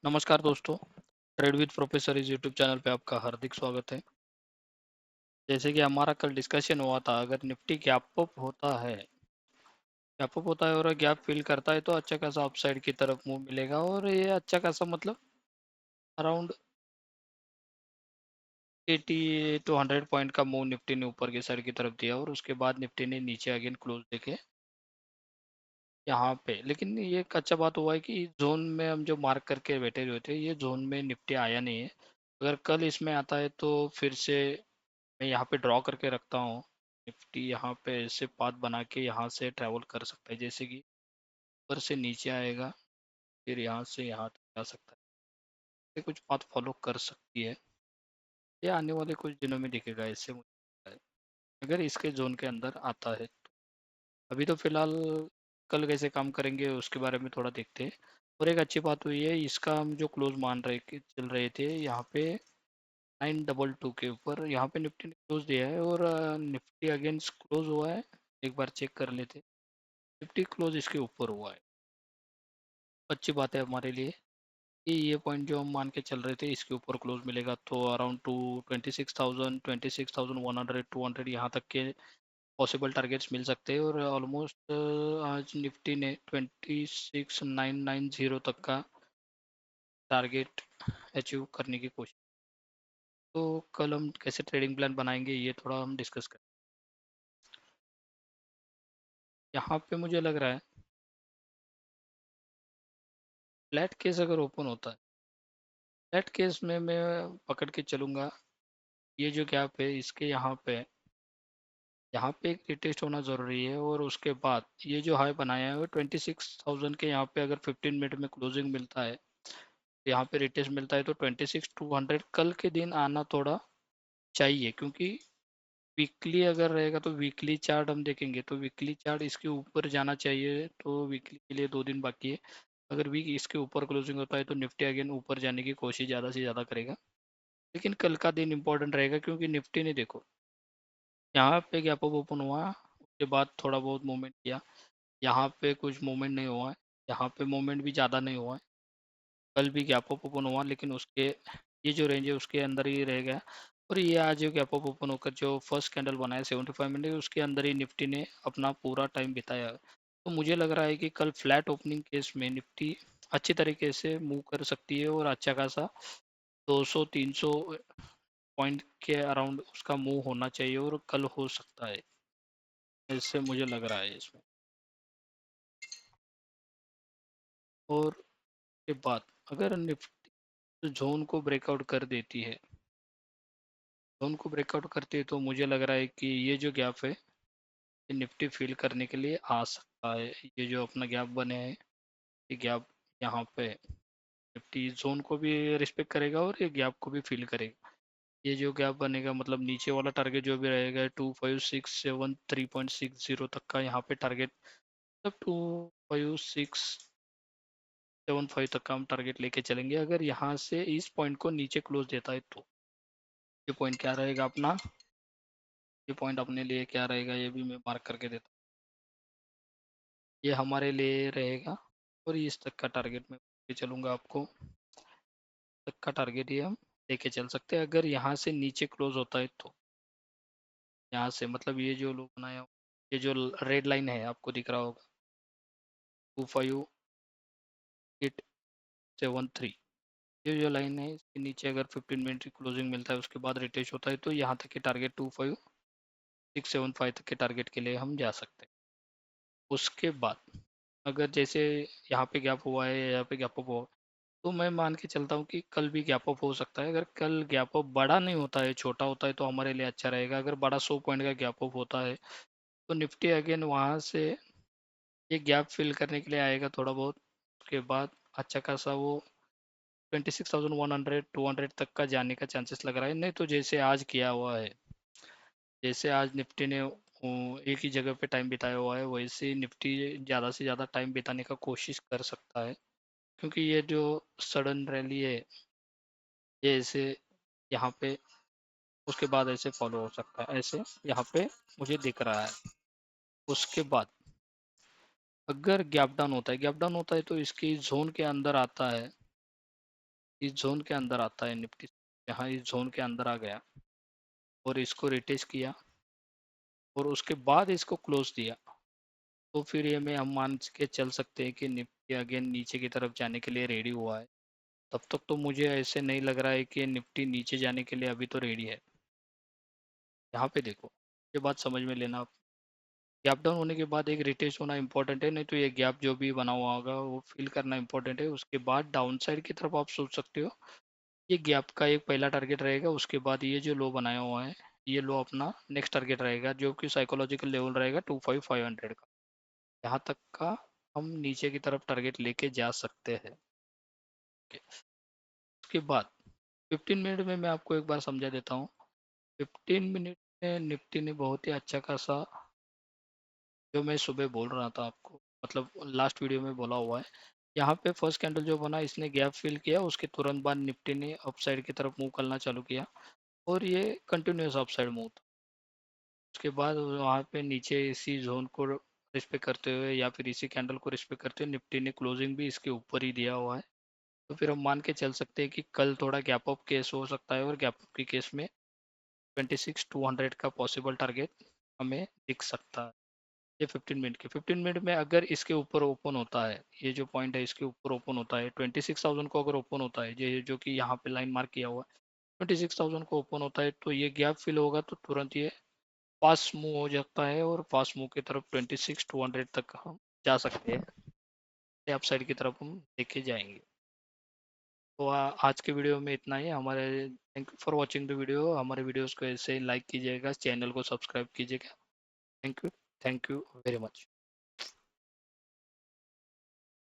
नमस्कार दोस्तों। Trade with professor इस यूट्यूब चैनल पे आपका हार्दिक स्वागत है। जैसे कि हमारा कल डिस्कशन हुआ था, अगर निफ्टी गैप अप होता है और गैप फिल करता है तो अच्छा खासा अपसाइड की तरफ मूव मिलेगा। और ये अच्छा खासा मतलब अराउंड 80 टू 100 पॉइंट का मूव निफ्टी ने ऊपर की साइड की तरफ दिया और उसके बाद निफ्टी ने नीचे अगेन क्लोज देके यहाँ पे। लेकिन ये एक अच्छा बात हुआ है कि जोन में हम जो मार्क करके बैठे हुए थे, ये जोन में निफ्टी आया नहीं है। अगर कल इसमें आता है तो फिर से मैं यहाँ पे ड्रॉ करके रखता हूँ। निफ्टी यहाँ पे ऐसे पाथ बना के यहाँ से ट्रैवल कर सकता है, जैसे कि ऊपर से नीचे आएगा, फिर यहाँ से यहाँ तक जा सकता है। ये कुछ पाथ फॉलो कर सकती है, ये आने वाले कुछ दिनों में दिखेगा ऐसे मुझे लगता है, अगर इसके जोन के अंदर आता है तो। अभी तो फिलहाल कल कैसे काम करेंगे उसके बारे में थोड़ा देखते हैं। और एक अच्छी बात हुई है, इसका हम जो क्लोज मान रहे चल रहे थे यहाँ पे 922 के ऊपर, यहाँ पे निफ्टी ने क्लोज दिया है और निफ्टी अगेंस्ट क्लोज हुआ है। एक बार चेक कर लेते। निफ्टी क्लोज इसके ऊपर हुआ है, अच्छी बात है हमारे लिए कि ये पॉइंट जो हम मान के चल रहे थे इसके ऊपर क्लोज मिलेगा तो अराउंड 26,000 26,100 200 यहाँ तक के पॉसिबल टारगेट्स मिल सकते हैं। और ऑलमोस्ट आज निफ्टी ने 26,990 तक का टारगेट अचीव करने की कोशिश। तो कल हम कैसे ट्रेडिंग प्लान बनाएंगे ये थोड़ा हम डिस्कस करें। यहाँ पे मुझे लग रहा है फ्लैट केस अगर ओपन होता है, फ्लैट केस में मैं पकड़ के चलूँगा। ये जो गैप है इसके यहाँ पे एक रिटेस्ट होना ज़रूरी है और उसके बाद ये जो हाई बनाया है वो 26,000 के यहाँ पे अगर 15 मिनट में क्लोजिंग मिलता है, यहाँ पे रिटेस्ट मिलता है तो 26,200 कल के दिन आना थोड़ा चाहिए। क्योंकि वीकली अगर रहेगा तो वीकली चार्ट हम देखेंगे तो वीकली चार्ट इसके ऊपर जाना चाहिए, तो वीकली के लिए 2 दिन बाकी है। अगर वीक इसके ऊपर क्लोजिंग होता है तो निफ्टी अगेन ऊपर जाने की कोशिश ज़्यादा से ज़्यादा करेगा। लेकिन कल का दिन इंपॉर्टेंट रहेगा क्योंकि निफ्टी ने देखो यहाँ पे गैप अप ओपन हुआ, उसके बाद थोड़ा बहुत मूवमेंट किया, यहाँ पे कुछ मूवमेंट नहीं हुआ है, यहाँ पे मूवमेंट भी ज़्यादा नहीं हुआ है। कल भी गैप अप ओपन हुआ लेकिन उसके ये जो रेंज है उसके अंदर ही रह गया। और ये आज जो गैप अप ओपन होकर जो फर्स्ट कैंडल बनाया 75 मिनट उसके अंदर ही निफ्टी ने अपना पूरा टाइम बिताया। तो मुझे लग रहा है कि कल फ्लैट ओपनिंग केस में निफ्टी अच्छी तरीके से मूव कर सकती है और अच्छा खासा 200-300 पॉइंट के अराउंड उसका मूव होना चाहिए और कल हो सकता है, ऐसे मुझे लग रहा है इसमें। और के बाद अगर निफ्टी जोन को ब्रेकआउट कर देती है, जोन को ब्रेकआउट करती है तो मुझे लग रहा है कि ये जो गैप है ये निफ्टी फिल करने के लिए आ सकता है। ये जो अपना गैप बने हैं, ये गैप यहाँ पे निफ्टी जोन को भी रिस्पेक्ट करेगा और ये गैप को भी फिल करेगा। ये जो गैप बनेगा मतलब नीचे वाला टारगेट जो भी रहेगा 2567 3.60 तक का यहाँ पे टारगेट, मतलब 2567 तक का हम टारगेट लेके चलेंगे। अगर यहाँ से इस पॉइंट को नीचे क्लोज देता है तो ये पॉइंट क्या रहेगा अपना, ये पॉइंट अपने लिए क्या रहेगा ये भी मैं मार्क करके देता हूँ। ये हमारे लिए रहेगा और इस तक का टारगेट मैं लेके चलूँगा आपको, तक का टारगेट ये हम लेके चल सकते हैं। अगर यहाँ से नीचे क्लोज होता है तो यहाँ से मतलब ये जो लो बनाया ये जो रेड लाइन है आपको दिख रहा होगा 25873, ये जो लाइन है इसके नीचे अगर 15 मिनट की क्लोजिंग मिलता है उसके बाद रिटेस्ट होता है तो यहाँ तक के टारगेट 25675 तक के टारगेट के लिए हम जा सकते हैं। उसके बाद अगर जैसे यहाँ पे गैप हुआ है, यहाँ पे गैप अप हुआ, तो मैं मान के चलता हूँ कि कल भी गैप अप हो सकता है। अगर कल गैप अप बड़ा नहीं होता है, छोटा होता है तो हमारे लिए अच्छा रहेगा। अगर बड़ा 100 पॉइंट का गैप अप होता है तो निफ्टी अगेन वहाँ से ये गैप फिल करने के लिए आएगा थोड़ा बहुत, उसके बाद अच्छा खासा वो 26,100 200 तक का जाने का चांसेस लग रहा है। नहीं तो जैसे आज किया हुआ है, जैसे आज निफ्टी ने एक ही जगह पे टाइम बिताया हुआ है, वैसे निफ्टी ज़्यादा से ज़्यादा टाइम बिताने का कोशिश कर सकता है। क्योंकि ये जो सडन रैली है ये ऐसे यहाँ पे उसके बाद ऐसे फॉलो हो सकता है, ऐसे यहाँ पे मुझे दिख रहा है। उसके बाद अगर गैप डाउन होता है, गैप डाउन होता है तो इसकी जोन के अंदर आता है इस जोन के अंदर आता है निफ्टी, यहाँ इस जोन के अंदर आ गया और इसको रिटेस्ट किया और उसके बाद इसको क्लोज दिया, तो फिर ये में हम मान के चल सकते हैं कि निफ्टी अगेन नीचे की तरफ जाने के लिए रेडी हुआ है। तब तक तो मुझे ऐसे नहीं लग रहा है कि निफ्टी नीचे जाने के लिए अभी तो रेडी है। यहाँ पे देखो, ये बात समझ में लेना आप, गैप डाउन होने के बाद एक रिटेस्ट होना इंपॉर्टेंट है, नहीं तो ये गैप जो भी बना हुआ होगा वो फिल करना इंपॉर्टेंट है। उसके बाद डाउन साइड की तरफ आप सोच सकते हो, ये गैप का एक पहला टारगेट रहेगा, उसके बाद ये जो लो बनाया हुआ है ये लो अपना नेक्स्ट टारगेट रहेगा, जो कि साइकोलॉजिकल लेवल रहेगा 25500 का। यहाँ तक का हम नीचे की तरफ टारगेट लेके जा सकते हैं। Okay. उसके बाद 15 मिनट में मैं आपको एक बार समझा देता हूँ। 15 मिनट में निफ्टी ने बहुत ही अच्छा खासा, जो मैं सुबह बोल रहा था आपको, मतलब लास्ट वीडियो में बोला हुआ है, यहाँ पे फर्स्ट कैंडल जो बना इसने गैप फिल किया, उसके तुरंत बाद निफ्टी ने अपसाइड की तरफ मूव करना चालू किया और ये कंटिन्यूस अपसाइड मूव था। उसके बाद वहाँ पे नीचे इसी जोन को रिस्पेक्ट करते हुए या फिर इसी कैंडल को रिस्पेक्ट करते हुए निफ्टी ने क्लोजिंग भी इसके ऊपर ही दिया हुआ है। तो फिर हम मान के चल सकते हैं कि कल थोड़ा गैप अप केस हो सकता है और गैप अप के केस में 26,200 का पॉसिबल टारगेट हमें दिख सकता है। ये 15 मिनट के, 15 मिनट में अगर इसके ऊपर ओपन होता है, ये जो पॉइंट है इसके ऊपर ओपन होता है 26,000 को अगर ओपन होता है, ये जो कि यहाँ पे लाइन मार्क किया हुआ है 26,000 को ओपन होता है, तो ये गैप फिल होगा तो तुरंत ये फास्ट मूव हो जाता है और फास्ट मूव की तरफ 26,200 तक हम जा सकते हैं, अप साइड की तरफ हम देखे जाएंगे। तो आज के वीडियो में इतना ही हमारे। Thank you for watching the video. हमारे वीडियोस को ऐसे लाइक कीजिएगा, चैनल को सब्सक्राइब कीजिएगा। Thank you, thank you very much.